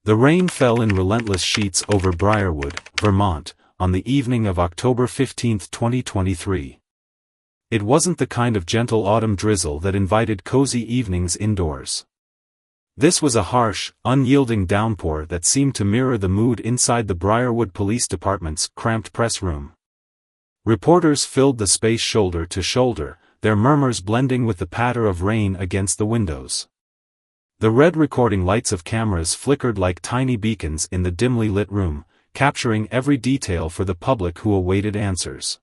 The rain fell in relentless sheets over Briarwood, Vermont, on the evening of October 15, 2023. It wasn't the kind of gentle autumn drizzle that invited cozy evenings indoors. This was a harsh, unyielding downpour that seemed to mirror the mood inside the Briarwood Police Department's cramped press room. Reporters filled the space shoulder to shoulder, their murmurs blending with the patter of rain against the windows. The red recording lights of cameras flickered like tiny beacons in the dimly lit room, capturing every detail for the public who awaited answers.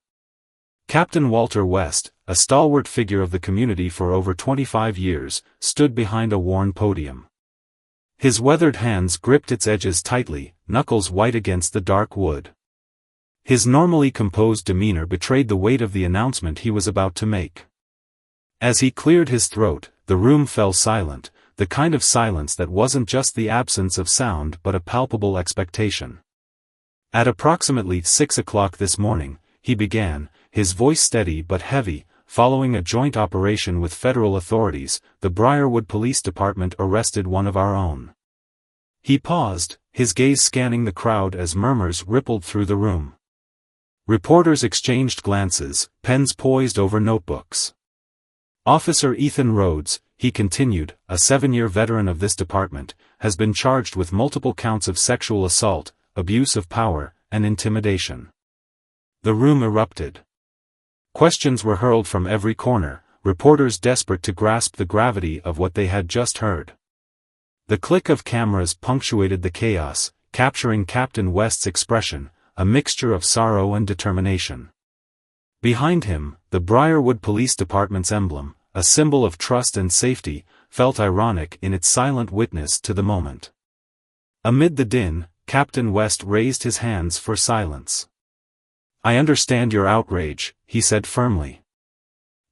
Captain Walter West, a stalwart figure of the community for over 25 years, stood behind a worn podium. His weathered hands gripped its edges tightly, knuckles white against the dark wood. His normally composed demeanor betrayed the weight of the announcement he was about to make. As he cleared his throat, the room fell silent, the kind of silence that wasn't just the absence of sound but a palpable expectation. At approximately 6 o'clock this morning, he began, his voice steady but heavy. Following a joint operation with federal authorities, the Briarwood Police Department arrested one of our own. He paused, his gaze scanning the crowd as murmurs rippled through the room. Reporters exchanged glances, pens poised over notebooks. Officer Ethan Rhodes, he continued, a 7-year veteran of this department, has been charged with multiple counts of sexual assault, abuse of power, and intimidation. The room erupted. Questions were hurled from every corner, reporters desperate to grasp the gravity of what they had just heard. The click of cameras punctuated the chaos, capturing Captain West's expression, a mixture of sorrow and determination. Behind him, the Briarwood Police Department's emblem, a symbol of trust and safety, felt ironic in its silent witness to the moment. Amid the din, Captain West raised his hands for silence. "I understand your outrage," he said firmly.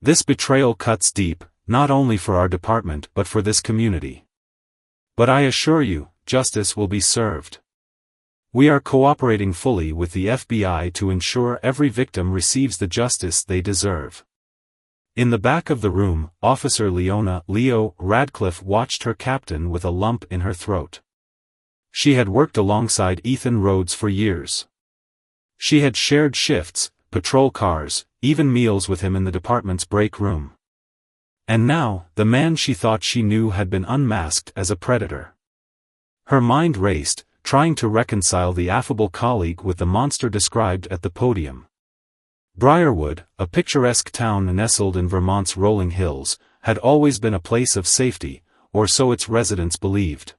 "This betrayal cuts deep, not only for our department but for this community. But I assure you, justice will be served. We are cooperating fully with the FBI to ensure every victim receives the justice they deserve." In the back of the room, Officer Leo Radcliffe watched her captain with a lump in her throat. She had worked alongside Ethan Rhodes for years. She had shared shifts, patrol cars, even meals with him in the department's break room. And now, the man she thought she knew had been unmasked as a predator. Her mind raced, trying to reconcile the affable colleague with the monster described at the podium. Briarwood, a picturesque town nestled in Vermont's rolling hills, had always been a place of safety, or so its residents believed.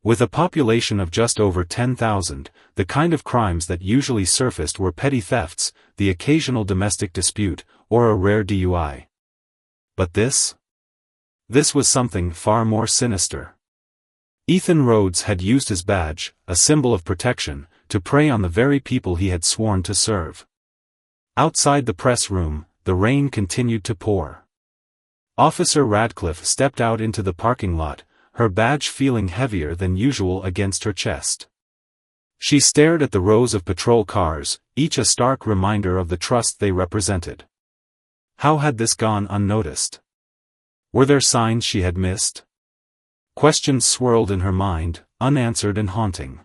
With a population of just over 10,000, the kind of crimes that usually surfaced were petty thefts, the occasional domestic dispute, or a rare DUI. But this was something far more sinister. Ethan Rhodes had used his badge, a symbol of protection, to prey on the very people he had sworn to serve. Outside the press room, the rain continued to pour. Officer Radcliffe stepped out into the parking lot, her badge feeling heavier than usual against her chest. She stared at the rows of patrol cars, each a stark reminder of the trust they represented. How had this gone unnoticed? Were there signs she had missed? Questions swirled in her mind, unanswered and haunting.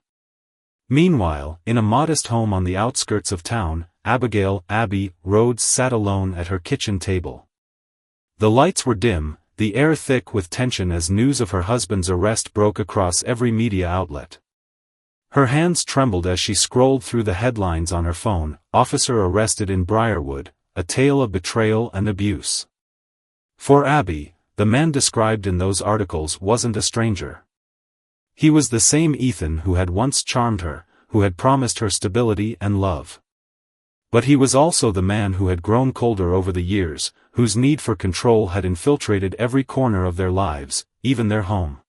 Meanwhile, in a modest home on the outskirts of town, Abby Rhodes sat alone at her kitchen table. The lights were dim, the air thick with tension as news of her husband's arrest broke across every media outlet. Her hands trembled as she scrolled through the headlines on her phone, "Officer arrested in Briarwood, a tale of betrayal and abuse." For Abby, the man described in those articles wasn't a stranger. He was the same Ethan who had once charmed her, who had promised her stability and love. But he was also the man who had grown colder over the years, whose need for control had infiltrated every corner of their lives, even their home.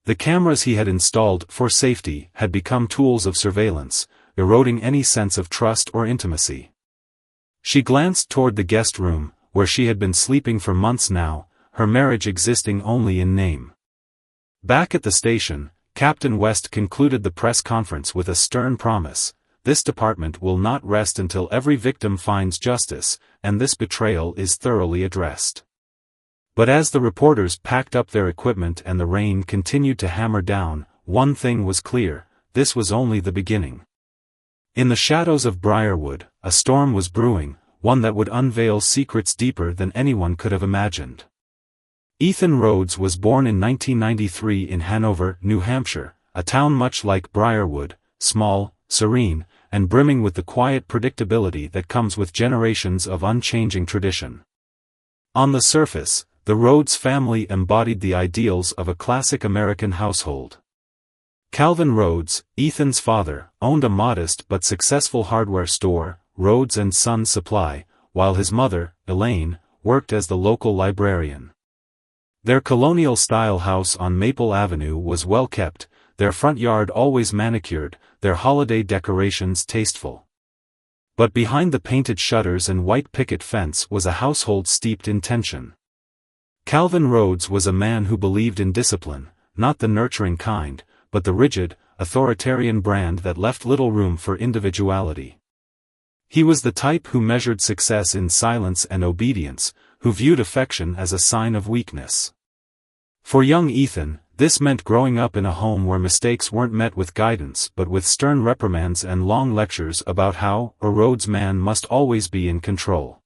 The cameras he had installed for safety had become tools of surveillance, eroding any sense of trust or intimacy. She glanced toward the guest room, where she had been sleeping for months now, her marriage existing only in name. Back at the station, Captain West concluded the press conference with a stern promise: "This department will not rest until every victim finds justice, and this betrayal is thoroughly addressed." But as the reporters packed up their equipment and the rain continued to hammer down, one thing was clear: this was only the beginning. In the shadows of Briarwood, a storm was brewing, one that would unveil secrets deeper than anyone could have imagined. Ethan Rhodes was born in 1993 in Hanover, New Hampshire, a town much like Briarwood, small, serene, and brimming with the quiet predictability that comes with generations of unchanging tradition. On the surface, the Rhodes family embodied the ideals of a classic American household. Calvin Rhodes, Ethan's father, owned a modest but successful hardware store, Rhodes & Son Supply, while his mother, Elaine, worked as the local librarian. Their colonial-style house on Maple Avenue was well kept, their front yard always manicured, their holiday decorations tasteful. But behind the painted shutters and white picket fence was a household steeped in tension. Calvin Rhodes was a man who believed in discipline, not the nurturing kind, but the rigid, authoritarian brand that left little room for individuality. He was the type who measured success in silence and obedience, who viewed affection as a sign of weakness. For young Ethan, this meant growing up in a home where mistakes weren't met with guidance but with stern reprimands and long lectures about how a Rhodes man must always be in control.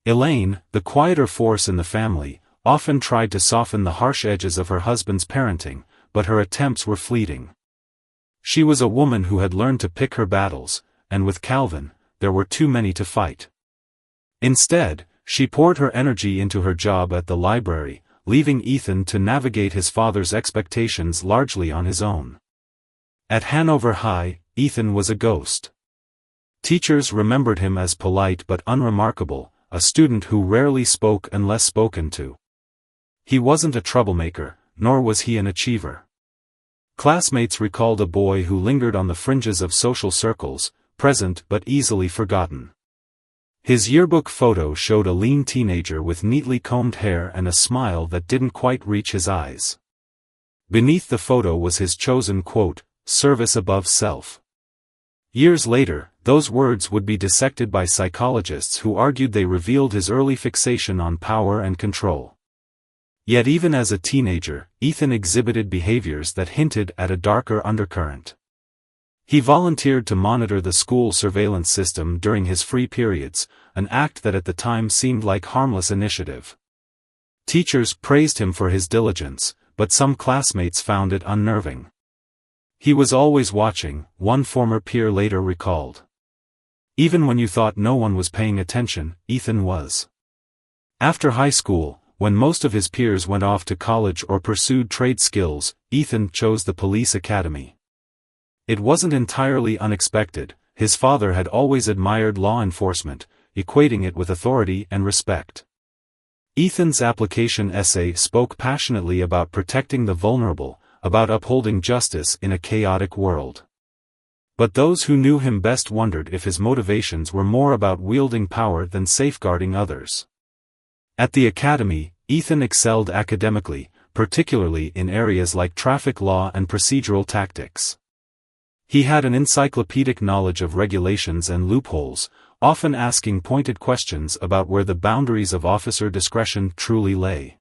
Elaine, the quieter force in the family, often tried to soften the harsh edges of her husband's parenting, but her attempts were fleeting. She was a woman who had learned to pick her battles, and with Calvin, there were too many to fight. Instead, she poured her energy into her job at the library, leaving Ethan to navigate his father's expectations largely on his own. At Hanover High, Ethan was a ghost. Teachers remembered him as polite but unremarkable, a student who rarely spoke unless spoken to. He wasn't a troublemaker, nor was he an achiever. Classmates recalled a boy who lingered on the fringes of social circles, present but easily forgotten. His yearbook photo showed a lean teenager with neatly combed hair and a smile that didn't quite reach his eyes. Beneath the photo was his chosen quote, "Service above self." Years later, those words would be dissected by psychologists who argued they revealed his early fixation on power and control. Yet even as a teenager, Ethan exhibited behaviors that hinted at a darker undercurrent. He volunteered to monitor the school surveillance system during his free periods, an act that at the time seemed like harmless initiative. Teachers praised him for his diligence, but some classmates found it unnerving. He was always watching, one former peer later recalled. Even when you thought no one was paying attention, Ethan was. After high school, when most of his peers went off to college or pursued trade skills, Ethan chose the police academy. It wasn't entirely unexpected. His father had always admired law enforcement, equating it with authority and respect. Ethan's application essay spoke passionately about protecting the vulnerable, about upholding justice in a chaotic world. But those who knew him best wondered if his motivations were more about wielding power than safeguarding others. At the academy, Ethan excelled academically, particularly in areas like traffic law and procedural tactics. He had an encyclopedic knowledge of regulations and loopholes, often asking pointed questions about where the boundaries of officer discretion truly lay.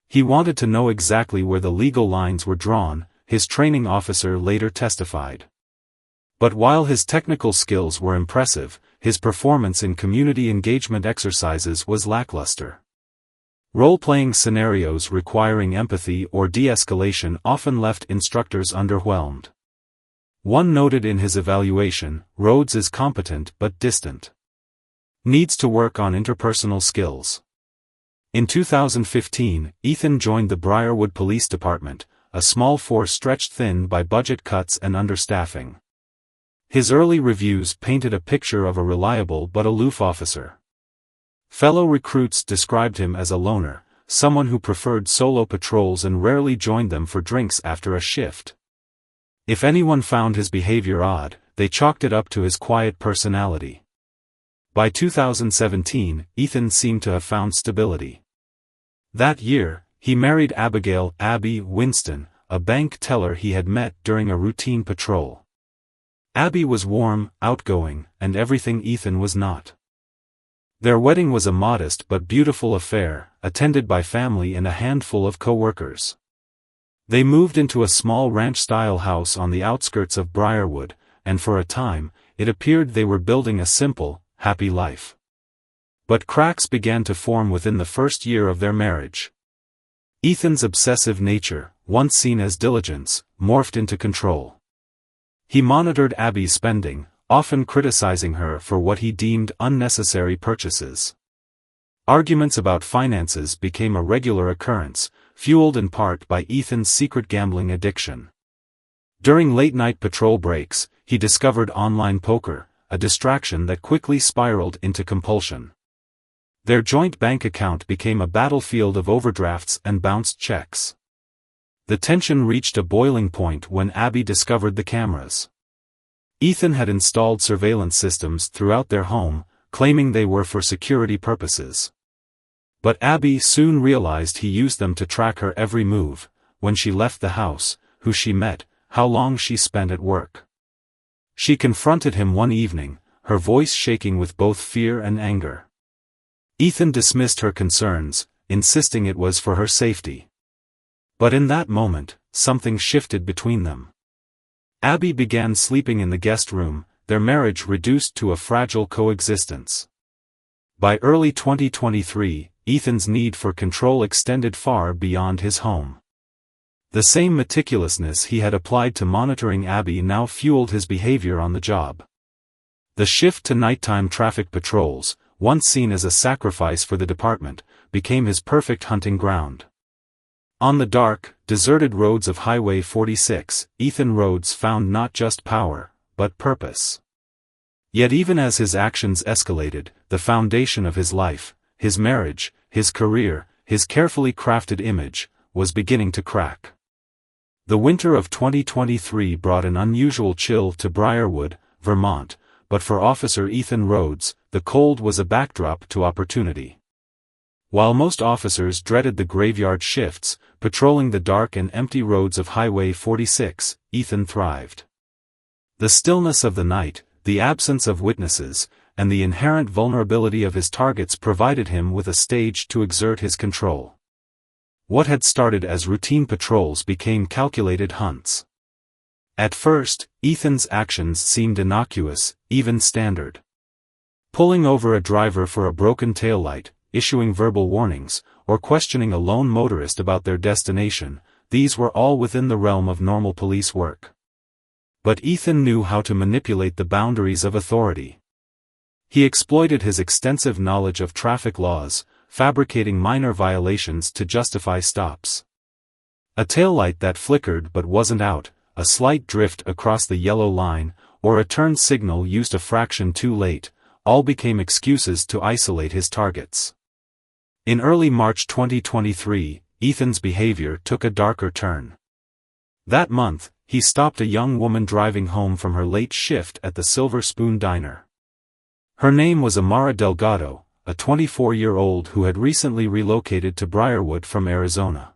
He wanted to know exactly where the legal lines were drawn, his training officer later testified. But while his technical skills were impressive, his performance in community engagement exercises was lackluster. Role-playing scenarios requiring empathy or de-escalation often left instructors underwhelmed. One noted in his evaluation, "Rhodes is competent but distant. Needs to work on interpersonal skills." In 2015, Ethan joined the Briarwood Police Department, a small force stretched thin by budget cuts and understaffing. His early reviews painted a picture of a reliable but aloof officer. Fellow recruits described him as a loner, someone who preferred solo patrols and rarely joined them for drinks after a shift. If anyone found his behavior odd, they chalked it up to his quiet personality. By 2017, Ethan seemed to have found stability. That year, he married Abigail "Abby" Winston, a bank teller he had met during a routine patrol. Abby was warm, outgoing, and everything Ethan was not. Their wedding was a modest but beautiful affair, attended by family and a handful of co-workers. They moved into a small ranch-style house on the outskirts of Briarwood, and for a time, it appeared they were building a simple, happy life. But cracks began to form within the first year of their marriage. Ethan's obsessive nature, once seen as diligence, morphed into control. He monitored Abby's spending, often criticizing her for what he deemed unnecessary purchases. Arguments about finances became a regular occurrence, fueled in part by Ethan's secret gambling addiction. During late-night patrol breaks, he discovered online poker, a distraction that quickly spiraled into compulsion. Their joint bank account became a battlefield of overdrafts and bounced checks. The tension reached a boiling point when Abby discovered the cameras. Ethan had installed surveillance systems throughout their home, claiming they were for security purposes. But Abby soon realized he used them to track her every move, when she left the house, who she met, how long she spent at work. She confronted him one evening, her voice shaking with both fear and anger. Ethan dismissed her concerns, insisting it was for her safety. But in that moment, something shifted between them. Abby began sleeping in the guest room, their marriage reduced to a fragile coexistence. By early 2023, Ethan's need for control extended far beyond his home. The same meticulousness he had applied to monitoring Abby now fueled his behavior on the job. The shift to nighttime traffic patrols, once seen as a sacrifice for the department, became his perfect hunting ground. On the dark, deserted roads of Highway 46, Ethan Rhodes found not just power, but purpose. Yet even as his actions escalated, the foundation of his life, his marriage, his career, his carefully crafted image, was beginning to crack. The winter of 2023 brought an unusual chill to Briarwood, Vermont, but for Officer Ethan Rhodes, the cold was a backdrop to opportunity. While most officers dreaded the graveyard shifts, patrolling the dark and empty roads of Highway 46, Ethan thrived. The stillness of the night, the absence of witnesses, and the inherent vulnerability of his targets provided him with a stage to exert his control. What had started as routine patrols became calculated hunts. At first, Ethan's actions seemed innocuous, even standard. Pulling over a driver for a broken taillight, issuing verbal warnings, or questioning a lone motorist about their destination, these were all within the realm of normal police work. But Ethan knew how to manipulate the boundaries of authority. He exploited his extensive knowledge of traffic laws, fabricating minor violations to justify stops. A taillight that flickered but wasn't out, a slight drift across the yellow line, or a turn signal used a fraction too late, all became excuses to isolate his targets. In early March 2023, Ethan's behavior took a darker turn. That month, he stopped a young woman driving home from her late shift at the Silver Spoon Diner. Her name was Amara Delgado, a 24-year-old who had recently relocated to Briarwood from Arizona.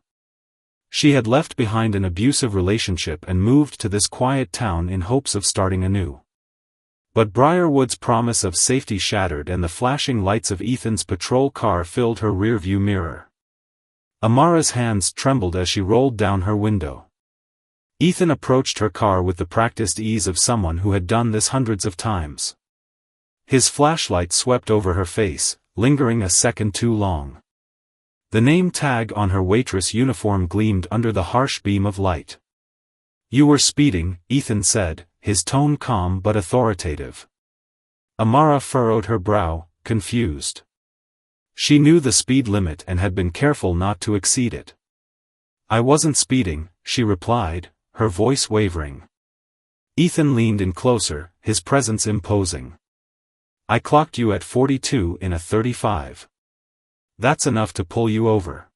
She had left behind an abusive relationship and moved to this quiet town in hopes of starting anew. But Briarwood's promise of safety shattered and the flashing lights of Ethan's patrol car filled her rearview mirror. Amara's hands trembled as she rolled down her window. Ethan approached her car with the practiced ease of someone who had done this hundreds of times. His flashlight swept over her face, lingering a second too long. The name tag on her waitress uniform gleamed under the harsh beam of light. "You were speeding," Ethan said, his tone calm but authoritative. Amara furrowed her brow, confused. She knew the speed limit and had been careful not to exceed it. "I wasn't speeding," she replied, her voice wavering. Ethan leaned in closer, his presence imposing. "I clocked you at 42 in a 35. That's enough to pull you over."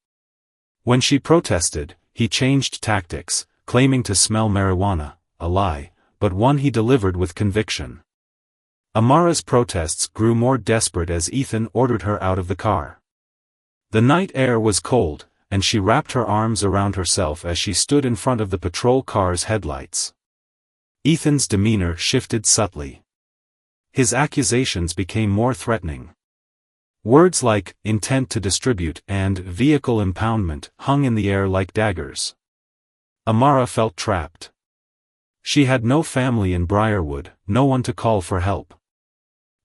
When she protested, he changed tactics, claiming to smell marijuana, a lie, but one he delivered with conviction. Amara's protests grew more desperate as Ethan ordered her out of the car. The night air was cold, and she wrapped her arms around herself as she stood in front of the patrol car's headlights. Ethan's demeanor shifted subtly. His accusations became more threatening. Words like intent to distribute and vehicle impoundment hung in the air like daggers. Amara felt trapped. She had no family in Briarwood, no one to call for help.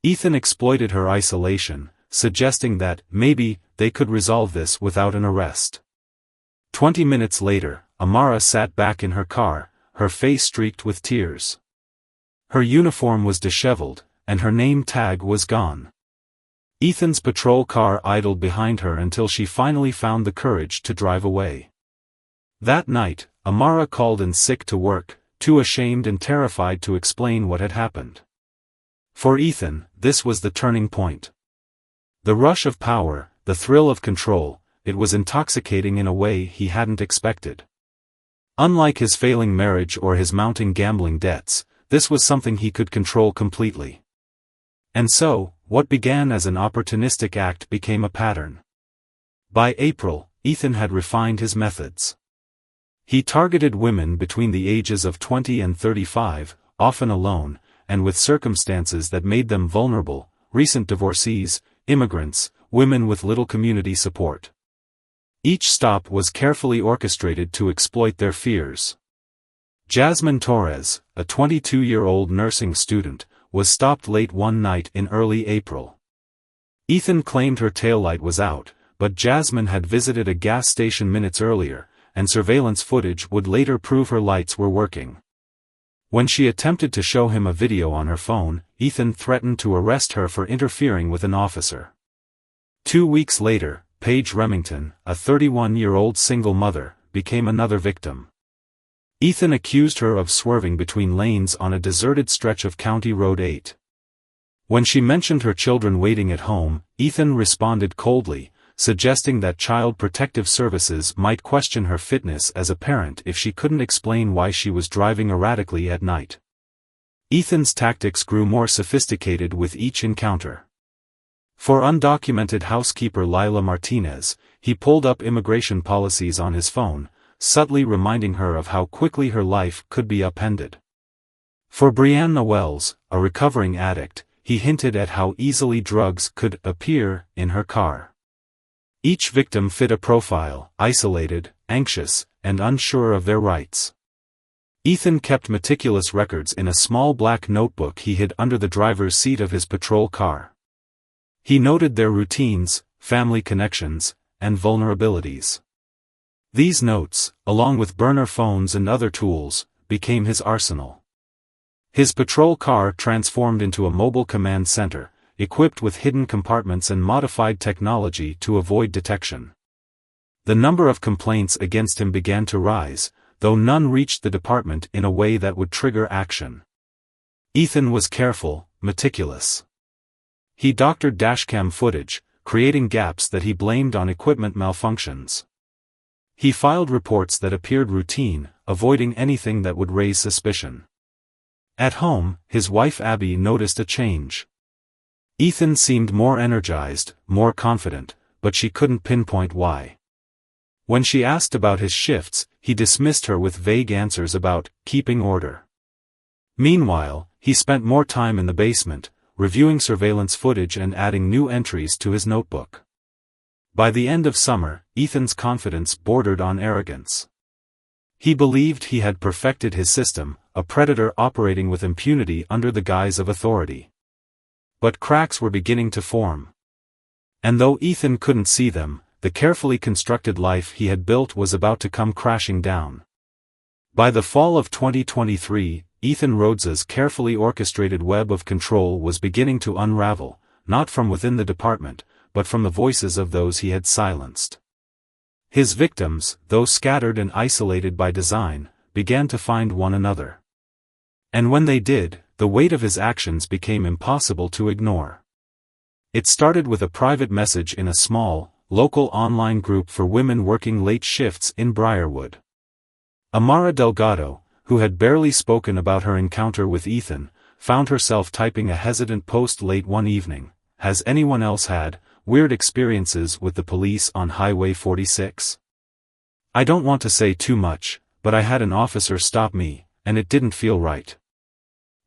Ethan exploited her isolation, suggesting that, maybe, they could resolve this without an arrest. 20 minutes later, Amara sat back in her car, her face streaked with tears. Her uniform was disheveled, and her name tag was gone. Ethan's patrol car idled behind her until she finally found the courage to drive away. That night, Amara called in sick to work, too ashamed and terrified to explain what had happened. For Ethan, this was the turning point. The rush of power, the thrill of control, it was intoxicating in a way he hadn't expected. Unlike his failing marriage or his mounting gambling debts, this was something he could control completely. And so, what began as an opportunistic act became a pattern. By April, Ethan had refined his methods. He targeted women between the ages of 20 and 35, often alone, and with circumstances that made them vulnerable: recent divorcees, immigrants, women with little community support. Each stop was carefully orchestrated to exploit their fears. Jasmine Torres, a 22-year-old nursing student, was stopped late one night in early April. Ethan claimed her taillight was out, but Jasmine had visited a gas station minutes earlier, and surveillance footage would later prove her lights were working. When she attempted to show him a video on her phone, Ethan threatened to arrest her for interfering with an officer. 2 weeks later, Paige Remington, a 31-year-old single mother, became another victim. Ethan accused her of swerving between lanes on a deserted stretch of County Road 8. When she mentioned her children waiting at home, Ethan responded coldly, suggesting that Child Protective Services might question her fitness as a parent if she couldn't explain why she was driving erratically at night. Ethan's tactics grew more sophisticated with each encounter. For undocumented housekeeper Lila Martinez, he pulled up immigration policies on his phone, subtly reminding her of how quickly her life could be upended. For Brianna Wells, a recovering addict, he hinted at how easily drugs could appear in her car. Each victim fit a profile: isolated, anxious, and unsure of their rights. Ethan kept meticulous records in a small black notebook he hid under the driver's seat of his patrol car. He noted their routines, family connections, and vulnerabilities. These notes, along with burner phones and other tools, became his arsenal. His patrol car transformed into a mobile command center, equipped with hidden compartments and modified technology to avoid detection. The number of complaints against him began to rise, though none reached the department in a way that would trigger action. Ethan was careful, meticulous. He doctored dashcam footage, creating gaps that he blamed on equipment malfunctions. He filed reports that appeared routine, avoiding anything that would raise suspicion. At home, his wife Abby noticed a change. Ethan seemed more energized, more confident, but she couldn't pinpoint why. When she asked about his shifts, he dismissed her with vague answers about keeping order. Meanwhile, he spent more time in the basement, reviewing surveillance footage and adding new entries to his notebook. By the end of summer, Ethan's confidence bordered on arrogance. He believed he had perfected his system, a predator operating with impunity under the guise of authority. But cracks were beginning to form. And though Ethan couldn't see them, the carefully constructed life he had built was about to come crashing down. By the fall of 2023, Ethan Rhodes's carefully orchestrated web of control was beginning to unravel, not from within the department, but from the voices of those he had silenced. His victims, though scattered and isolated by design, began to find one another. And when they did, the weight of his actions became impossible to ignore. It started with a private message in a small, local online group for women working late shifts in Briarwood. Amara Delgado, who had barely spoken about her encounter with Ethan, found herself typing a hesitant post late one evening. "Has anyone else had weird experiences with the police on Highway 46? I don't want to say too much, but I had an officer stop me, and it didn't feel right."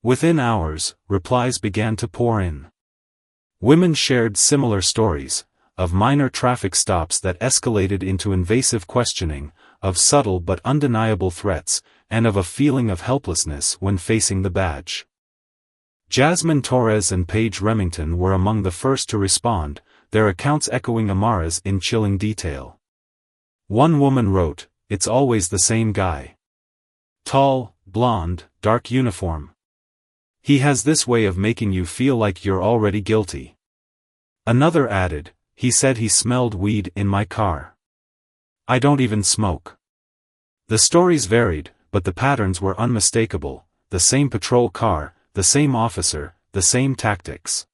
Within hours, replies began to pour in. Women shared similar stories. of minor traffic stops that escalated into invasive questioning, of subtle but undeniable threats, and of a feeling of helplessness when facing the badge. Jasmine Torres and Paige Remington were among the first to respond, their accounts echoing Amara's in chilling detail. One woman wrote, "It's always the same guy. Tall, blonde, dark uniform. He has this way of making you feel like you're already guilty." Another added, "He said he smelled weed in my car. I don't even smoke." The stories varied, but the patterns were unmistakable: the same patrol car, the same officer, the same tactics.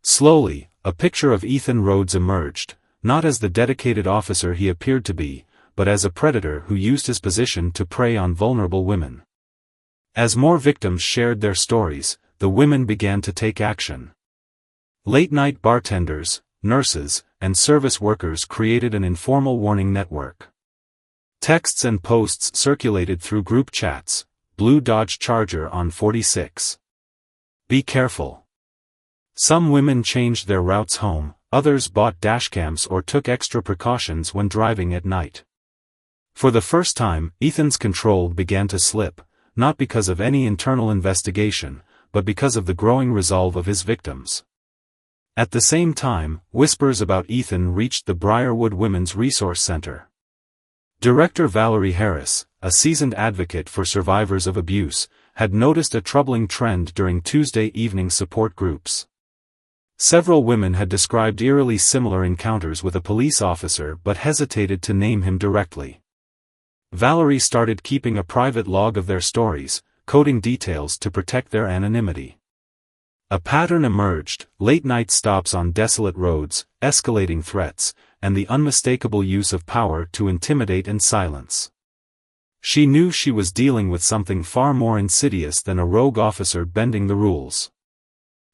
Slowly, a picture of Ethan Rhodes emerged, not as the dedicated officer he appeared to be, but as a predator who used his position to prey on vulnerable women. As more victims shared their stories, the women began to take action. Late-night bartenders, nurses, and service workers created an informal warning network. Texts and posts circulated through group chats: "Blue Dodge Charger on 46. Be careful." Some women changed their routes home, others bought dashcams or took extra precautions when driving at night. For the first time, Ethan's control began to slip, not because of any internal investigation, but because of the growing resolve of his victims. At the same time, whispers about Ethan reached the Briarwood Women's Resource Center. Director Valerie Harris, a seasoned advocate for survivors of abuse, had noticed a troubling trend during Tuesday evening support groups. Several women had described eerily similar encounters with a police officer but hesitated to name him directly. Valerie started keeping a private log of their stories, coding details to protect their anonymity. A pattern emerged: late-night stops on desolate roads, escalating threats, and the unmistakable use of power to intimidate and silence. She knew she was dealing with something far more insidious than a rogue officer bending the rules.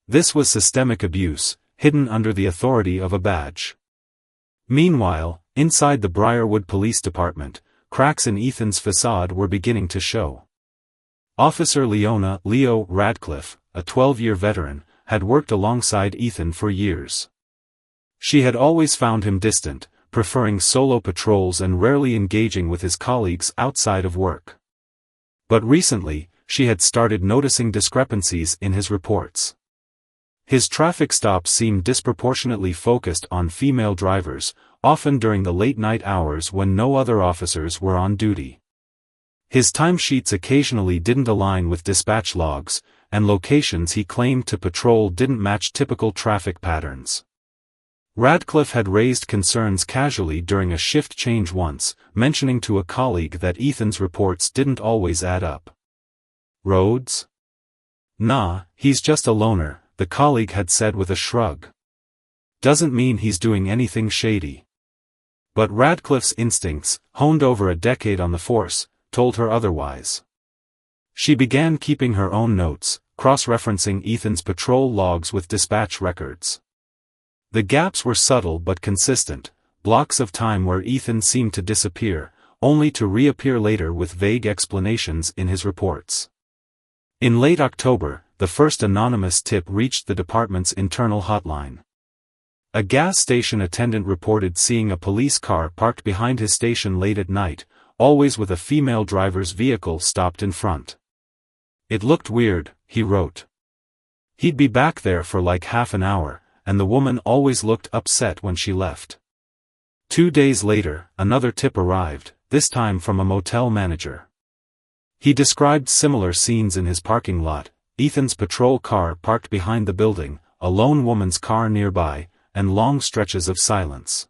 This was systemic abuse, hidden under the authority of a badge. Meanwhile, inside the Briarwood Police Department, cracks in Ethan's facade were beginning to show. Officer Leona "Leo" Radcliffe, a 12-year veteran, had worked alongside Ethan for years. She had always found him distant, preferring solo patrols and rarely engaging with his colleagues outside of work. But recently, she had started noticing discrepancies in his reports. His traffic stops seemed disproportionately focused on female drivers, often during the late-night hours when no other officers were on duty. His timesheets occasionally didn't align with dispatch logs, and locations he claimed to patrol didn't match typical traffic patterns. Radcliffe had raised concerns casually during a shift change once, mentioning to a colleague that Ethan's reports didn't always add up. "Rhodes? Nah, he's just a loner," the colleague had said with a shrug. "Doesn't mean he's doing anything shady." But Radcliffe's instincts, honed over a decade on the force, told her otherwise. She began keeping her own notes, cross-referencing Ethan's patrol logs with dispatch records. The gaps were subtle but consistent: blocks of time where Ethan seemed to disappear, only to reappear later with vague explanations in his reports. In late October, the first anonymous tip reached the department's internal hotline. A gas station attendant reported seeing a police car parked behind his station late at night, always with a female driver's vehicle stopped in front. "It looked weird," he wrote. "He'd be back there for like half an hour, and the woman always looked upset when she left." 2 days later, another tip arrived, this time from a motel manager. He described similar scenes in his parking lot: Ethan's patrol car parked behind the building, a lone woman's car nearby, and long stretches of silence.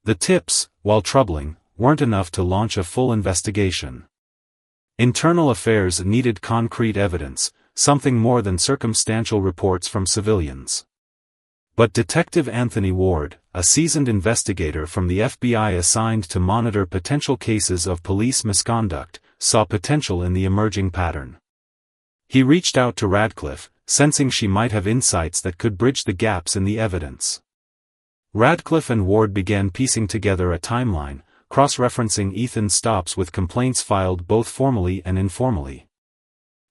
The tips, while troubling, weren't enough to launch a full investigation. Internal affairs needed concrete evidence, something more than circumstantial reports from civilians. But Detective Anthony Ward, a seasoned investigator from the FBI assigned to monitor potential cases of police misconduct, saw potential in the emerging pattern. He reached out to Radcliffe, sensing she might have insights that could bridge the gaps in the evidence. Radcliffe and Ward began piecing together a timeline, cross-referencing Ethan's stops with complaints filed both formally and informally.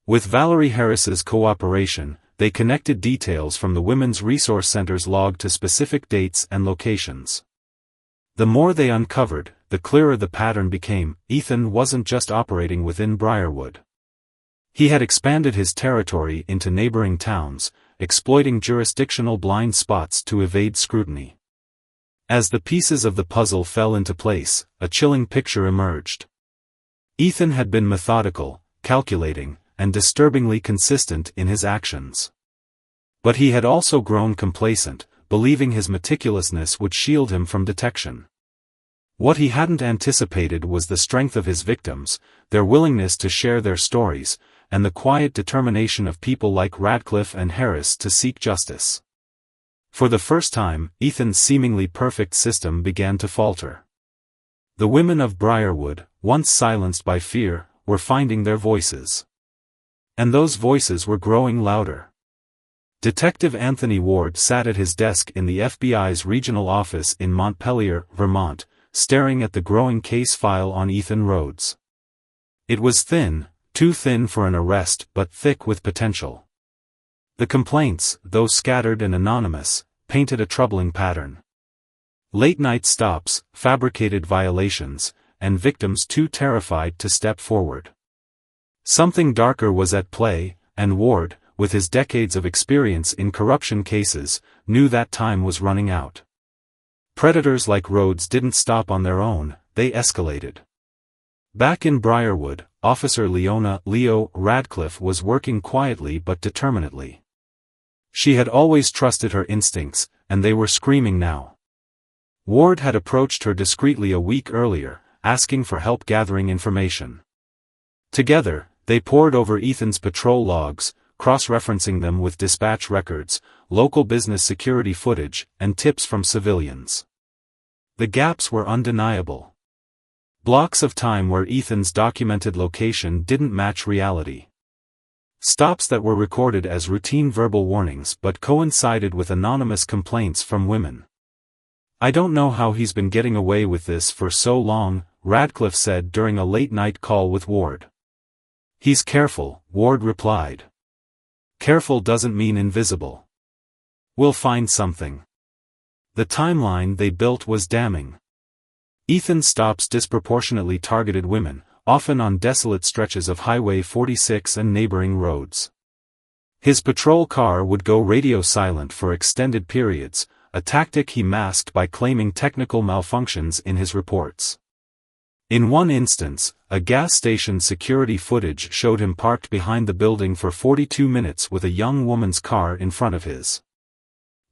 With Valerie Harris's cooperation, they connected details from the Women's Resource Center's log to specific dates and locations. The more they uncovered, the clearer the pattern became. Ethan wasn't just operating within Briarwood. He had expanded his territory into neighboring towns, exploiting jurisdictional blind spots to evade scrutiny. As the pieces of the puzzle fell into place, a chilling picture emerged. Ethan had been methodical, calculating, and disturbingly consistent in his actions. But he had also grown complacent, believing his meticulousness would shield him from detection. What he hadn't anticipated was the strength of his victims, their willingness to share their stories, and the quiet determination of people like Radcliffe and Harris to seek justice. For the first time, Ethan's seemingly perfect system began to falter. The women of Briarwood, once silenced by fear, were finding their voices. And those voices were growing louder. Detective Anthony Ward sat at his desk in the FBI's regional office in Montpelier, Vermont, staring at the growing case file on Ethan Rhodes. It was thin, too thin for an arrest but thick with potential. The complaints, though scattered and anonymous, painted a troubling pattern. Late-night stops, fabricated violations, and victims too terrified to step forward. Something darker was at play, and Ward, with his decades of experience in corruption cases, knew that time was running out. Predators like Rhodes didn't stop on their own, they escalated. Back in Briarwood, Officer Leo Radcliffe was working quietly but determinedly. She had always trusted her instincts, and they were screaming now. Ward had approached her discreetly a week earlier, asking for help gathering information. Together, they pored over Ethan's patrol logs, cross-referencing them with dispatch records, local business security footage, and tips from civilians. The gaps were undeniable. Blocks of time where Ethan's documented location didn't match reality. Stops that were recorded as routine verbal warnings but coincided with anonymous complaints from women. "I don't know how he's been getting away with this for so long," Radcliffe said during a late-night call with Ward. "He's careful," Ward replied. "Careful doesn't mean invisible. We'll find something." The timeline they built was damning. Ethan's stops disproportionately targeted women, often on desolate stretches of Highway 46 and neighboring roads. His patrol car would go radio silent for extended periods, a tactic he masked by claiming technical malfunctions in his reports. In one instance, a gas station security footage showed him parked behind the building for 42 minutes with a young woman's car in front of his.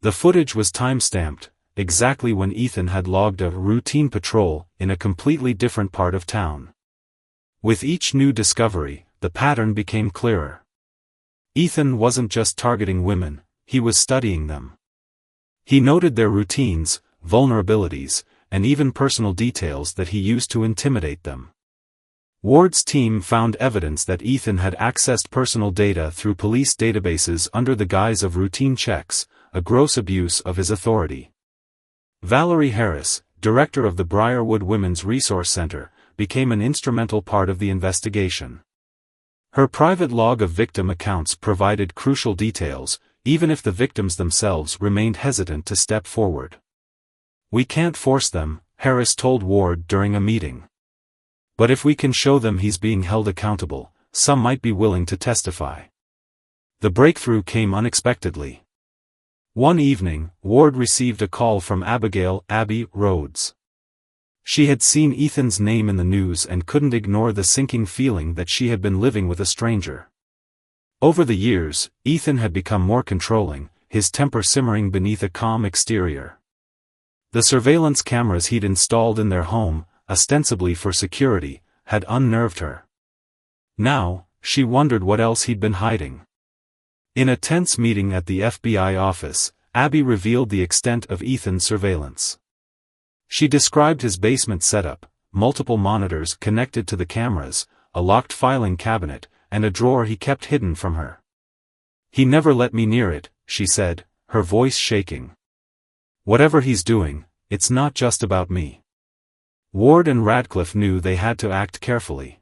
The footage was time-stamped, exactly when Ethan had logged a routine patrol in a completely different part of town. With each new discovery, the pattern became clearer. Ethan wasn't just targeting women, he was studying them. He noted their routines, vulnerabilities, and even personal details that he used to intimidate them. Ward's team found evidence that Ethan had accessed personal data through police databases under the guise of routine checks, a gross abuse of his authority. Valerie Harris, director of the Briarwood Women's Resource Center, became an instrumental part of the investigation. Her private log of victim accounts provided crucial details, even if the victims themselves remained hesitant to step forward. "We can't force them," Harris told Ward during a meeting. "But if we can show them he's being held accountable, some might be willing to testify." The breakthrough came unexpectedly. One evening, Ward received a call from Abby Rhodes. She had seen Ethan's name in the news and couldn't ignore the sinking feeling that she had been living with a stranger. Over the years, Ethan had become more controlling, his temper simmering beneath a calm exterior. The surveillance cameras he'd installed in their home, ostensibly for security, had unnerved her. Now, she wondered what else he'd been hiding. In a tense meeting at the FBI office, Abby revealed the extent of Ethan's surveillance. She described his basement setup, multiple monitors connected to the cameras, a locked filing cabinet, and a drawer he kept hidden from her. "He never let me near it," she said, her voice shaking. "Whatever he's doing, it's not just about me." Ward and Radcliffe knew they had to act carefully.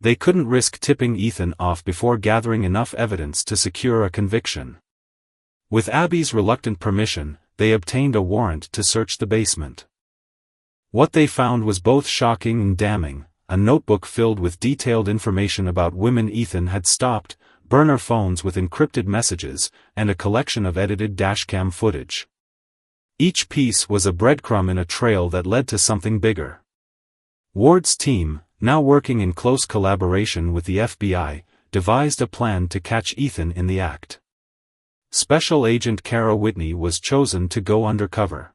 They couldn't risk tipping Ethan off before gathering enough evidence to secure a conviction. With Abby's reluctant permission, they obtained a warrant to search the basement. What they found was both shocking and damning: a notebook filled with detailed information about women Ethan had stopped, burner phones with encrypted messages, and a collection of edited dashcam footage. Each piece was a breadcrumb in a trail that led to something bigger. Ward's team, now working in close collaboration with the FBI, devised a plan to catch Ethan in the act. Special Agent Kara Whitney was chosen to go undercover.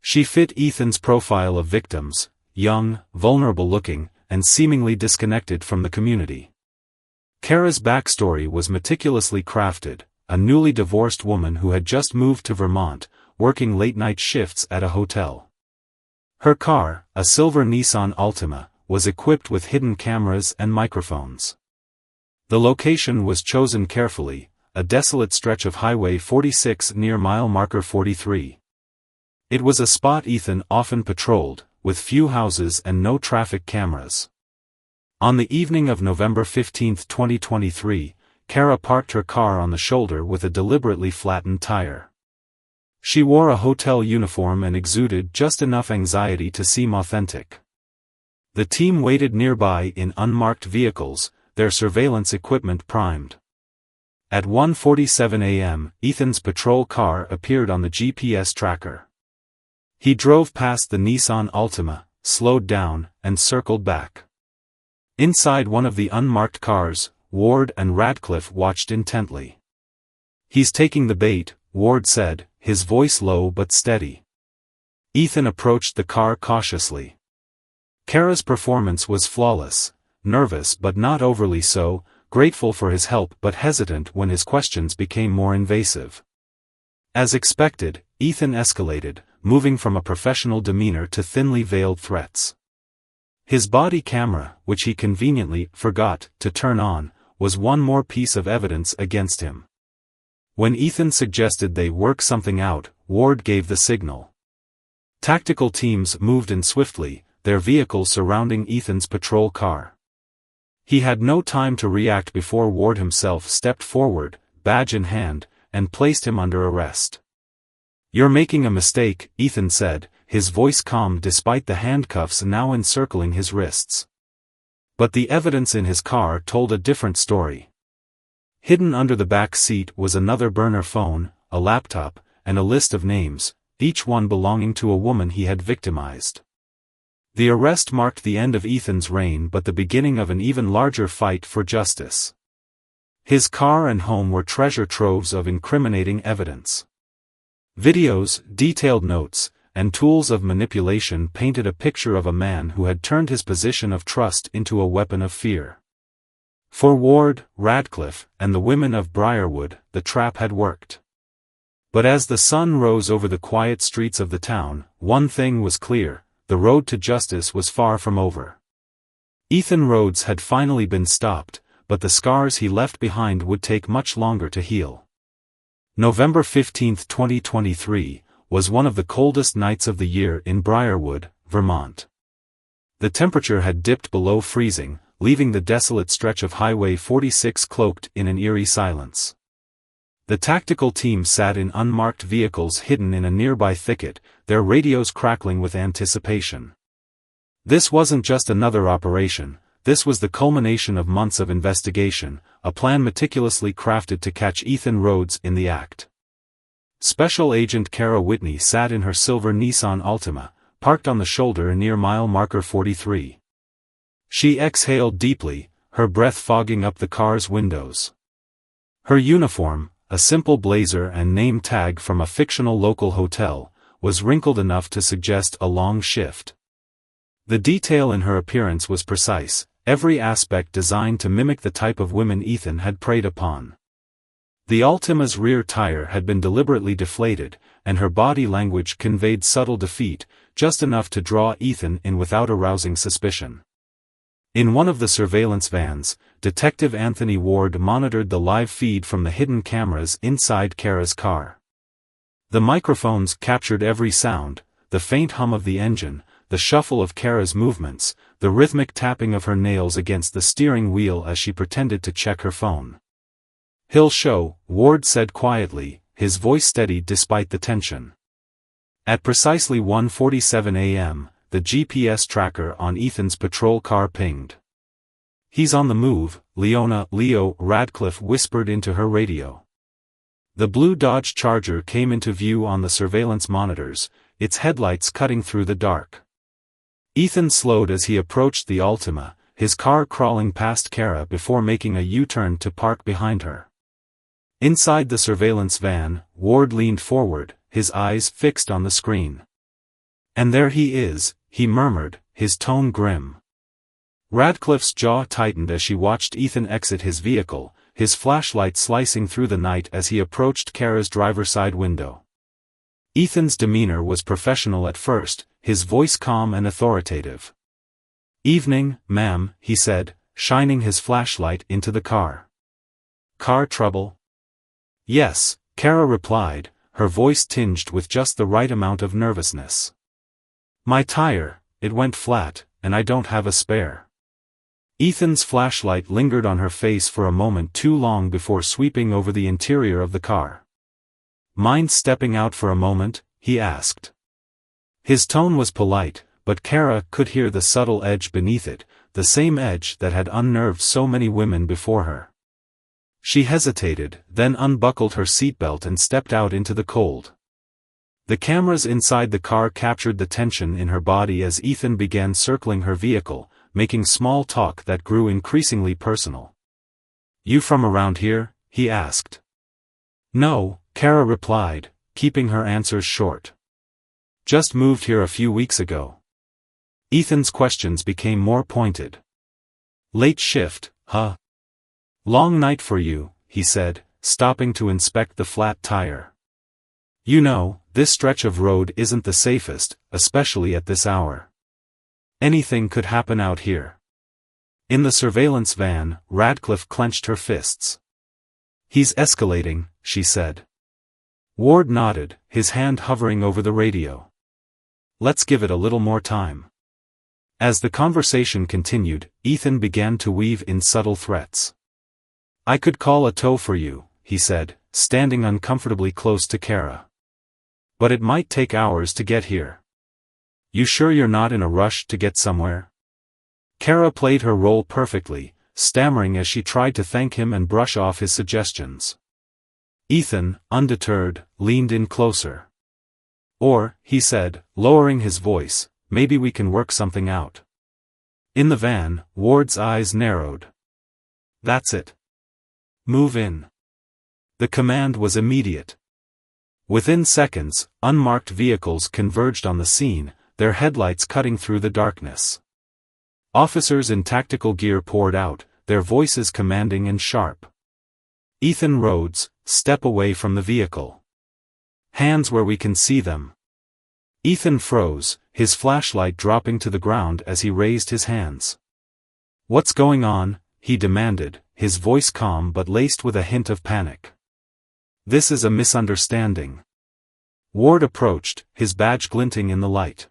She fit Ethan's profile of victims: young, vulnerable-looking, and seemingly disconnected from the community. Kara's backstory was meticulously crafted: a newly divorced woman who had just moved to Vermont, working late-night shifts at a hotel. Her car, a silver Nissan Altima, was equipped with hidden cameras and microphones. The location was chosen carefully: a desolate stretch of Highway 46 near mile marker 43. It was a spot Ethan often patrolled, with few houses and no traffic cameras. On the evening of November 15, 2023, Kara parked her car on the shoulder with a deliberately flattened tire. She wore a hotel uniform and exuded just enough anxiety to seem authentic. The team waited nearby in unmarked vehicles, their surveillance equipment primed. At 1:47 a.m., Ethan's patrol car appeared on the GPS tracker. He drove past the Nissan Altima, slowed down, and circled back. Inside one of the unmarked cars, Ward and Radcliffe watched intently. "He's taking the bait," Ward said, his voice low but steady. Ethan approached the car cautiously. Kara's performance was flawless: nervous but not overly so, grateful for his help but hesitant when his questions became more invasive. As expected, Ethan escalated, moving from a professional demeanor to thinly veiled threats. His body camera, which he conveniently forgot to turn on, was one more piece of evidence against him. When Ethan suggested they work something out, Ward gave the signal. Tactical teams moved in swiftly, their vehicles surrounding Ethan's patrol car. He had no time to react before Ward himself stepped forward, badge in hand, and placed him under arrest. "You're making a mistake," Ethan said, his voice calm despite the handcuffs now encircling his wrists. But the evidence in his car told a different story. Hidden under the back seat was another burner phone, a laptop, and a list of names, each one belonging to a woman he had victimized. The arrest marked the end of Ethan's reign but the beginning of an even larger fight for justice. His car and home were treasure troves of incriminating evidence. Videos, detailed notes, and tools of manipulation painted a picture of a man who had turned his position of trust into a weapon of fear. For Ward, Radcliffe, and the women of Briarwood, the trap had worked. But as the sun rose over the quiet streets of the town, one thing was clear: the road to justice was far from over. Ethan Rhodes had finally been stopped, but the scars he left behind would take much longer to heal. November 15, 2023, was one of the coldest nights of the year in Briarwood, Vermont. The temperature had dipped below freezing, leaving the desolate stretch of Highway 46 cloaked in an eerie silence. The tactical team sat in unmarked vehicles hidden in a nearby thicket, their radios crackling with anticipation. This wasn't just another operation, this was the culmination of months of investigation, a plan meticulously crafted to catch Ethan Rhodes in the act. Special Agent Kara Whitney sat in her silver Nissan Altima, parked on the shoulder near mile marker 43. She exhaled deeply, her breath fogging up the car's windows. Her uniform, a simple blazer and name tag from a fictional local hotel, was wrinkled enough to suggest a long shift. The detail in her appearance was precise, every aspect designed to mimic the type of women Ethan had preyed upon. The Altima's rear tire had been deliberately deflated, and her body language conveyed subtle defeat, just enough to draw Ethan in without arousing suspicion. In one of the surveillance vans, Detective Anthony Ward monitored the live feed from the hidden cameras inside Kara's car. The microphones captured every sound: the faint hum of the engine, the shuffle of Kara's movements, the rhythmic tapping of her nails against the steering wheel as she pretended to check her phone. "He'll show," Ward said quietly, his voice steady despite the tension. At precisely 1:47 a.m., the GPS tracker on Ethan's patrol car pinged. "He's on the move," Leo Radcliffe whispered into her radio. The blue Dodge Charger came into view on the surveillance monitors, its headlights cutting through the dark. Ethan slowed as he approached the Altima, his car crawling past Kara before making a U-turn to park behind her. Inside the surveillance van, Ward leaned forward, his eyes fixed on the screen. "And there he is," he murmured, his tone grim. Radcliffe's jaw tightened as she watched Ethan exit his vehicle, his flashlight slicing through the night as he approached Kara's driver's side window. Ethan's demeanor was professional at first, his voice calm and authoritative. "Evening, ma'am," he said, shining his flashlight into the car. "Car trouble?" "Yes," Kara replied, her voice tinged with just the right amount of nervousness. "My tire, it went flat, and I don't have a spare." Ethan's flashlight lingered on her face for a moment too long before sweeping over the interior of the car. "Mind stepping out for a moment?" he asked. His tone was polite, but Kara could hear the subtle edge beneath it, the same edge that had unnerved so many women before her. She hesitated, then unbuckled her seatbelt and stepped out into the cold. The cameras inside the car captured the tension in her body as Ethan began circling her vehicle, making small talk that grew increasingly personal. "You from around here?" he asked. "No," Kara replied, keeping her answers short. "Just moved here a few weeks ago." Ethan's questions became more pointed. "Late shift, huh? Long night for you," he said, stopping to inspect the flat tire. "You know, this stretch of road isn't the safest, especially at this hour. Anything could happen out here." In the surveillance van, Radcliffe clenched her fists. "He's escalating," she said. Ward nodded, his hand hovering over the radio. "Let's give it a little more time." As the conversation continued, Ethan began to weave in subtle threats. "I could call a tow for you," he said, standing uncomfortably close to Kara. "But it might take hours to get here. You sure you're not in a rush to get somewhere?" Kara played her role perfectly, stammering as she tried to thank him and brush off his suggestions. Ethan, undeterred, leaned in closer. "Or," he said, lowering his voice, "maybe we can work something out." In the van, Ward's eyes narrowed. "That's it. Move in." The command was immediate. Within seconds, unmarked vehicles converged on the scene, their headlights cutting through the darkness. Officers in tactical gear poured out, their voices commanding and sharp. "Ethan Rhodes, step away from the vehicle. Hands where we can see them." Ethan froze, his flashlight dropping to the ground as he raised his hands. "What's going on?" he demanded, his voice calm but laced with a hint of panic. "This is a misunderstanding." Ward approached, his badge glinting in the light.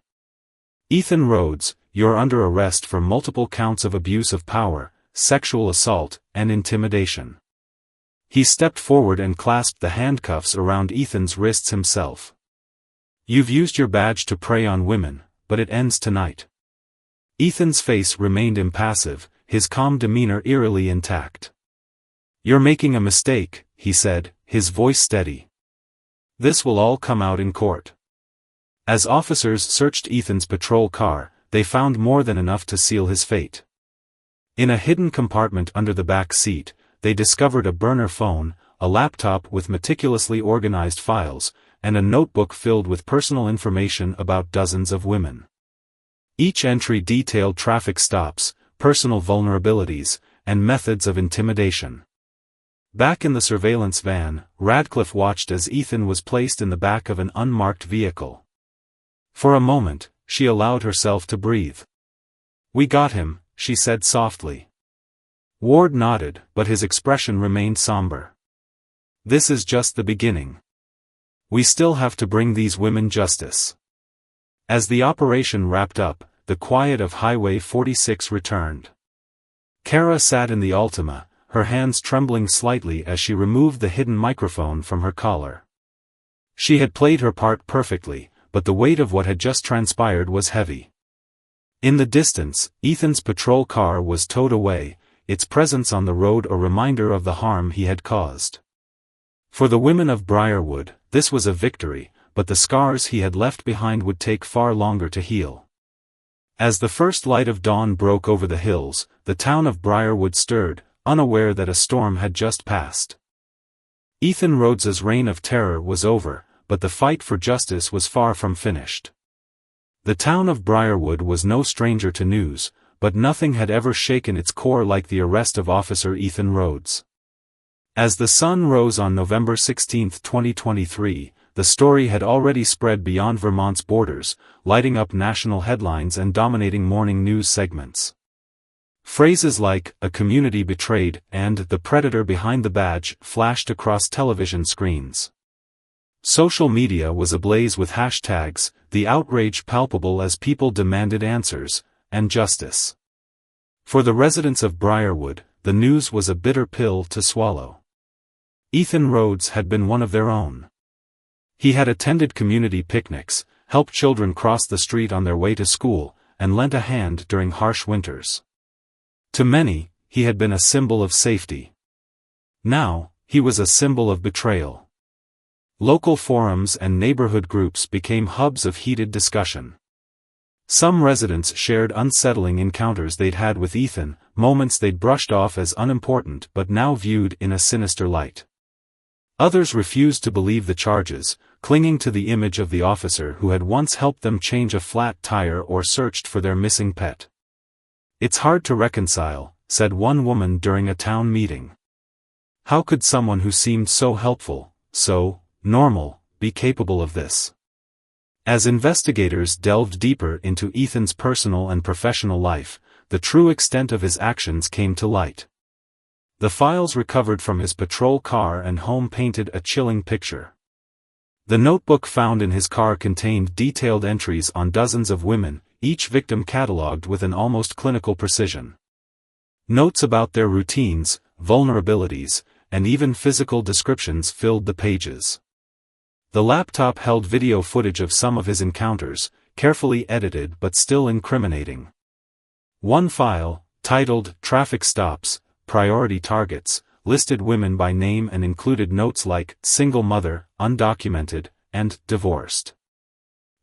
"Ethan Rhodes, you're under arrest for multiple counts of abuse of power, sexual assault, and intimidation." He stepped forward and clasped the handcuffs around Ethan's wrists himself. "You've used your badge to prey on women, but it ends tonight." Ethan's face remained impassive, his calm demeanor eerily intact. "You're making a mistake," he said, his voice steady. "This will all come out in court." As officers searched Ethan's patrol car, they found more than enough to seal his fate. In a hidden compartment under the back seat, they discovered a burner phone, a laptop with meticulously organized files, and a notebook filled with personal information about dozens of women. Each entry detailed traffic stops, personal vulnerabilities, and methods of intimidation. Back in the surveillance van, Radcliffe watched as Ethan was placed in the back of an unmarked vehicle. For a moment, she allowed herself to breathe. "We got him," she said softly. Ward nodded, but his expression remained somber. "This is just the beginning. We still have to bring these women justice." As the operation wrapped up, the quiet of Highway 46 returned. Kara sat in the Altima, her hands trembling slightly as she removed the hidden microphone from her collar. She had played her part perfectly, but the weight of what had just transpired was heavy. In the distance, Ethan's patrol car was towed away, its presence on the road a reminder of the harm he had caused. For the women of Briarwood, this was a victory, but the scars he had left behind would take far longer to heal. As the first light of dawn broke over the hills, the town of Briarwood stirred, unaware that a storm had just passed. Ethan Rhodes's reign of terror was over, but the fight for justice was far from finished. The town of Briarwood was no stranger to news, but nothing had ever shaken its core like the arrest of Officer Ethan Rhodes. As the sun rose on November 16, 2023, the story had already spread beyond Vermont's borders, lighting up national headlines and dominating morning news segments. Phrases like, "a community betrayed," and "the predator behind the badge," flashed across television screens. Social media was ablaze with hashtags, the outrage palpable as people demanded answers, and justice. For the residents of Briarwood, the news was a bitter pill to swallow. Ethan Rhodes had been one of their own. He had attended community picnics, helped children cross the street on their way to school, and lent a hand during harsh winters. To many, he had been a symbol of safety. Now, he was a symbol of betrayal. Local forums and neighborhood groups became hubs of heated discussion. Some residents shared unsettling encounters they'd had with Ethan, moments they'd brushed off as unimportant but now viewed in a sinister light. Others refused to believe the charges, clinging to the image of the officer who had once helped them change a flat tire or searched for their missing pet. "It's hard to reconcile," said one woman during a town meeting. "How could someone who seemed so helpful, so normal, be capable of this?" As investigators delved deeper into Ethan's personal and professional life, the true extent of his actions came to light. The files recovered from his patrol car and home painted a chilling picture. The notebook found in his car contained detailed entries on dozens of women, each victim catalogued with an almost clinical precision. Notes about their routines, vulnerabilities, and even physical descriptions filled the pages. The laptop held video footage of some of his encounters, carefully edited but still incriminating. One file, titled "Traffic Stops, Priority Targets," listed women by name and included notes like "single mother, undocumented," and "divorced."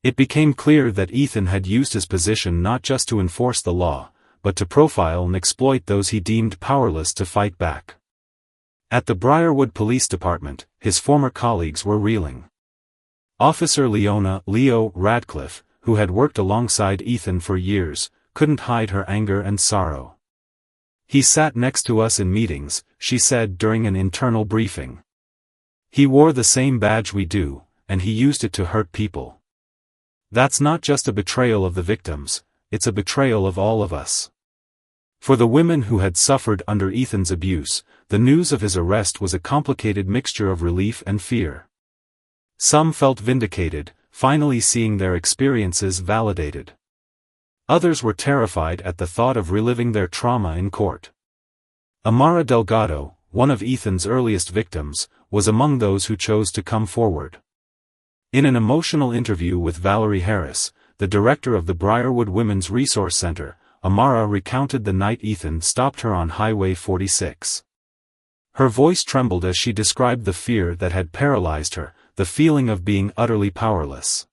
It became clear that Ethan had used his position not just to enforce the law, but to profile and exploit those he deemed powerless to fight back. At the Briarwood Police Department, his former colleagues were reeling. Officer Leo Radcliffe, who had worked alongside Ethan for years, couldn't hide her anger and sorrow. "He sat next to us in meetings," she said during an internal briefing. "He wore the same badge we do, and he used it to hurt people." That's not just a betrayal of the victims, it's a betrayal of all of us. For the women who had suffered under Ethan's abuse, the news of his arrest was a complicated mixture of relief and fear. Some felt vindicated, finally seeing their experiences validated. Others were terrified at the thought of reliving their trauma in court. Amara Delgado, one of Ethan's earliest victims, was among those who chose to come forward. In an emotional interview with Valerie Harris, the director of the Briarwood Women's Resource Center, Amara recounted the night Ethan stopped her on Highway 46. Her voice trembled as she described the fear that had paralyzed her, the feeling of being utterly powerless.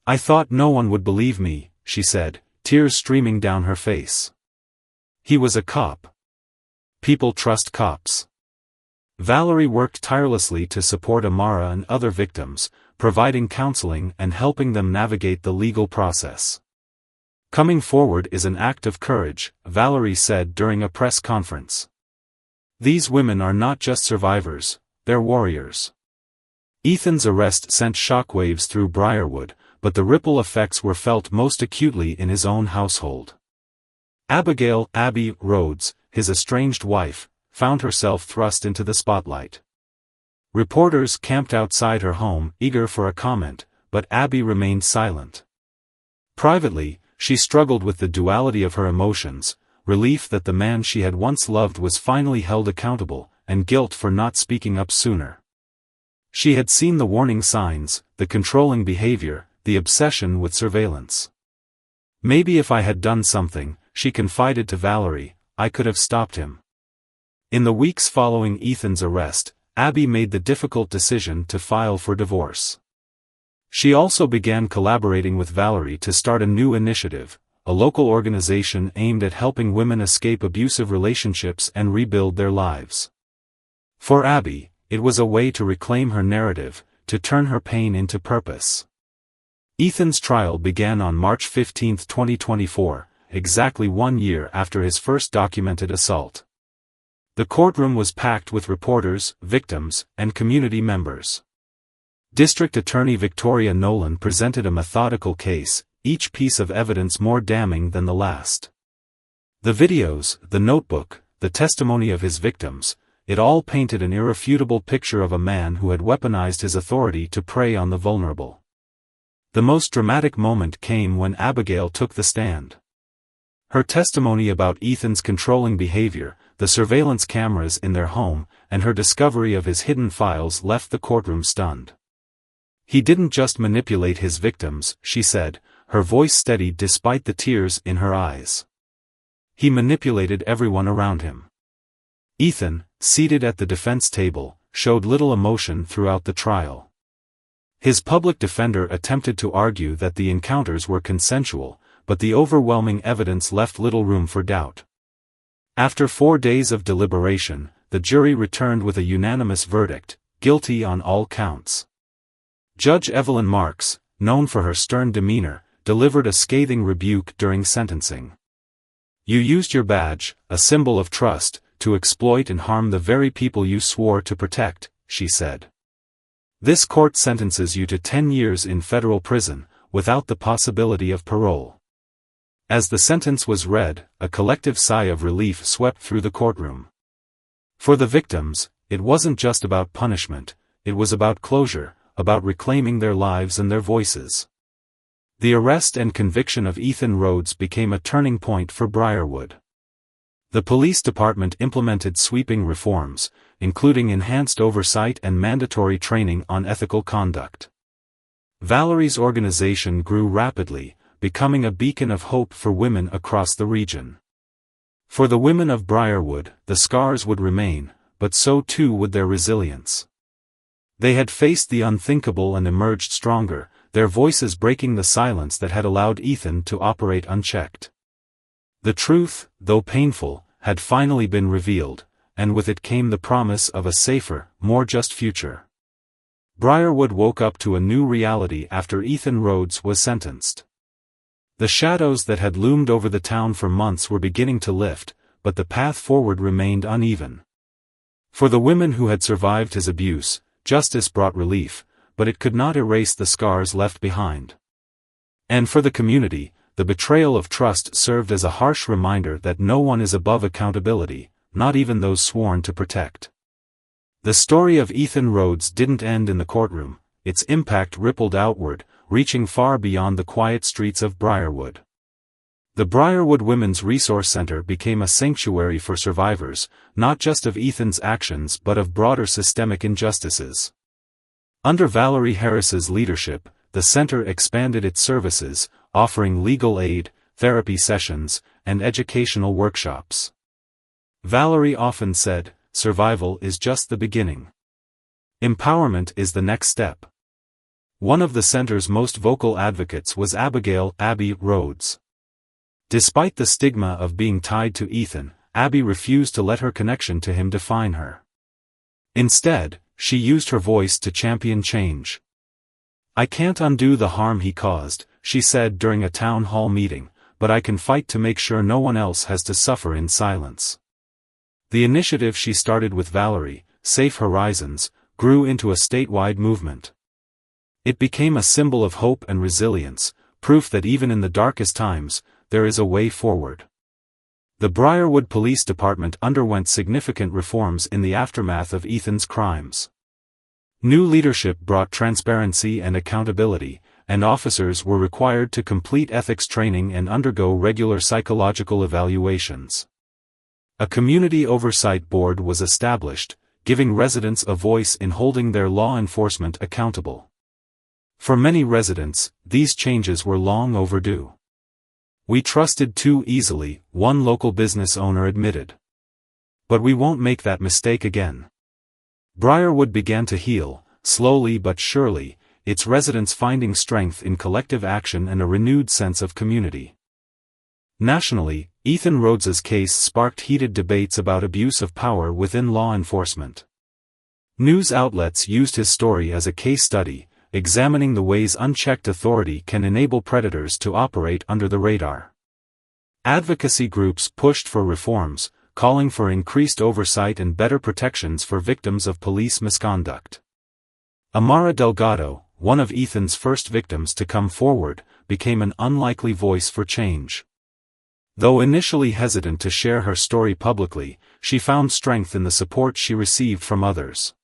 "I thought no one would believe me," she said, tears streaming down her face. "He was a cop. People trust cops." Valerie worked tirelessly to support Amara and other victims, providing counseling and helping them navigate the legal process. "Coming forward is an act of courage," Valerie said during a press conference. "These women are not just survivors, they're warriors." Ethan's arrest sent shockwaves through Briarwood, but the ripple effects were felt most acutely in his own household. Abigail "Abby" Rhodes, his estranged wife, found herself thrust into the spotlight. Reporters camped outside her home, eager for a comment, but Abby remained silent. Privately, she struggled with the duality of her emotions, relief that the man she had once loved was finally held accountable, and guilt for not speaking up sooner. She had seen the warning signs, the controlling behavior, the obsession with surveillance. Maybe if I had done something, she confided to Valerie, I could have stopped him. In the weeks following Ethan's arrest, Abby made the difficult decision to file for divorce. She also began collaborating with Valerie to start a new initiative, a local organization aimed at helping women escape abusive relationships and rebuild their lives. For Abby, it was a way to reclaim her narrative, to turn her pain into purpose. Ethan's trial began on March 15, 2024, exactly 1 year after his first documented assault. The courtroom was packed with reporters, victims, and community members. District Attorney Victoria Nolan presented a methodical case, each piece of evidence more damning than the last. The videos, the notebook, the testimony of his victims, it all painted an irrefutable picture of a man who had weaponized his authority to prey on the vulnerable. The most dramatic moment came when Abigail took the stand. Her testimony about Ethan's controlling behavior, the surveillance cameras in their home, and her discovery of his hidden files left the courtroom stunned. He didn't just manipulate his victims, she said, her voice steady despite the tears in her eyes. He manipulated everyone around him. Ethan, seated at the defense table, showed little emotion throughout the trial. His public defender attempted to argue that the encounters were consensual, but the overwhelming evidence left little room for doubt. After 4 days of deliberation, the jury returned with a unanimous verdict, guilty on all counts. Judge Evelyn Marks, known for her stern demeanor, delivered a scathing rebuke during sentencing. You used your badge, a symbol of trust, to exploit and harm the very people you swore to protect, she said. This court sentences you to 10 years in federal prison, without the possibility of parole. As the sentence was read, a collective sigh of relief swept through the courtroom. For the victims, it wasn't just about punishment, it was about closure, about reclaiming their lives and their voices. The arrest and conviction of Ethan Rhodes became a turning point for Briarwood. The police department implemented sweeping reforms, including enhanced oversight and mandatory training on ethical conduct. Valerie's organization grew rapidly, becoming a beacon of hope for women across the region. For the women of Briarwood, the scars would remain, but so too would their resilience. They had faced the unthinkable and emerged stronger, their voices breaking the silence that had allowed Ethan to operate unchecked. The truth, though painful, had finally been revealed, and with it came the promise of a safer, more just future. Briarwood woke up to a new reality after Ethan Rhodes was sentenced. The shadows that had loomed over the town for months were beginning to lift, but the path forward remained uneven. For the women who had survived his abuse, justice brought relief, but it could not erase the scars left behind. And for the community, the betrayal of trust served as a harsh reminder that no one is above accountability, not even those sworn to protect. The story of Ethan Rhodes didn't end in the courtroom, its impact rippled outward, reaching far beyond the quiet streets of Briarwood. The Briarwood Women's Resource Center became a sanctuary for survivors, not just of Ethan's actions but of broader systemic injustices. Under Valerie Harris's leadership, the center expanded its services, offering legal aid, therapy sessions, and educational workshops. Valerie often said, "Survival is just the beginning. Empowerment is the next step." One of the center's most vocal advocates was Abigail "Abby" Rhodes. Despite the stigma of being tied to Ethan, Abby refused to let her connection to him define her. Instead, she used her voice to champion change. "I can't undo the harm he caused," she said during a town hall meeting, "but I can fight to make sure no one else has to suffer in silence." The initiative she started with Valerie, Safe Horizons, grew into a statewide movement. It became a symbol of hope and resilience, proof that even in the darkest times, there is a way forward. The Briarwood Police Department underwent significant reforms in the aftermath of Ethan's crimes. New leadership brought transparency and accountability, and officers were required to complete ethics training and undergo regular psychological evaluations. A community oversight board was established, giving residents a voice in holding their law enforcement accountable. For many residents, these changes were long overdue. "We trusted too easily," one local business owner admitted. "But we won't make that mistake again." Briarwood began to heal, slowly but surely, its residents finding strength in collective action and a renewed sense of community. Nationally, Ethan Rhodes's case sparked heated debates about abuse of power within law enforcement. News outlets used his story as a case study, examining the ways unchecked authority can enable predators to operate under the radar. Advocacy groups pushed for reforms, calling for increased oversight and better protections for victims of police misconduct. Amara Delgado, one of Ethan's first victims to come forward, became an unlikely voice for change. Though initially hesitant to share her story publicly, she found strength in the support she received from others.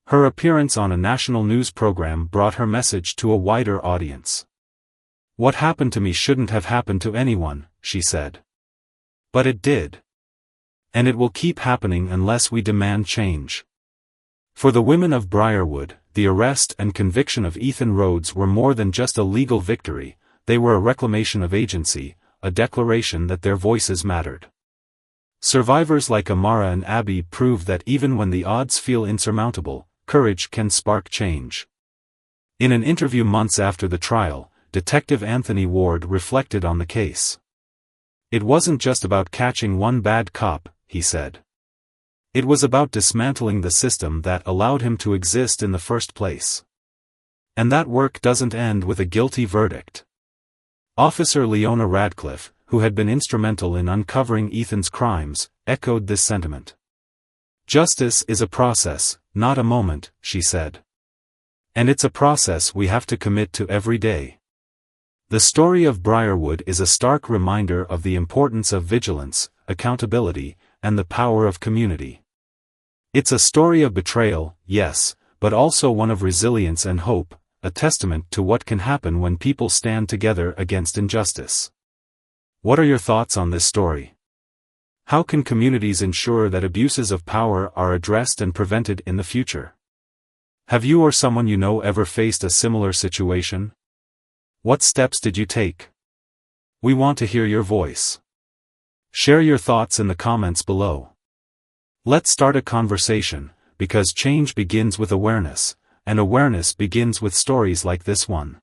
Her appearance on a national news program brought her message to a wider audience. "What happened to me shouldn't have happened to anyone," she said. "But it did. And it will keep happening unless we demand change." For the women of Briarwood, the arrest and conviction of Ethan Rhodes were more than just a legal victory, they were a reclamation of agency, a declaration that their voices mattered. Survivors like Amara and Abby proved that even when the odds feel insurmountable, courage can spark change. In an interview months after the trial, Detective Anthony Ward reflected on the case. "It wasn't just about catching one bad cop," he said. "It was about dismantling the system that allowed him to exist in the first place. And that work doesn't end with a guilty verdict." Officer Leona Radcliffe, who had been instrumental in uncovering Ethan's crimes, echoed this sentiment. "Justice is a process, not a moment," she said. "And it's a process we have to commit to every day." The story of Briarwood is a stark reminder of the importance of vigilance, accountability, and the power of community. It's a story of betrayal, yes, but also one of resilience and hope, a testament to what can happen when people stand together against injustice. What are your thoughts on this story? How can communities ensure that abuses of power are addressed and prevented in the future? Have you or someone you know ever faced a similar situation? What steps did you take? We want to hear your voice. Share your thoughts in the comments below. Let's start a conversation, because change begins with awareness, and awareness begins with stories like this one.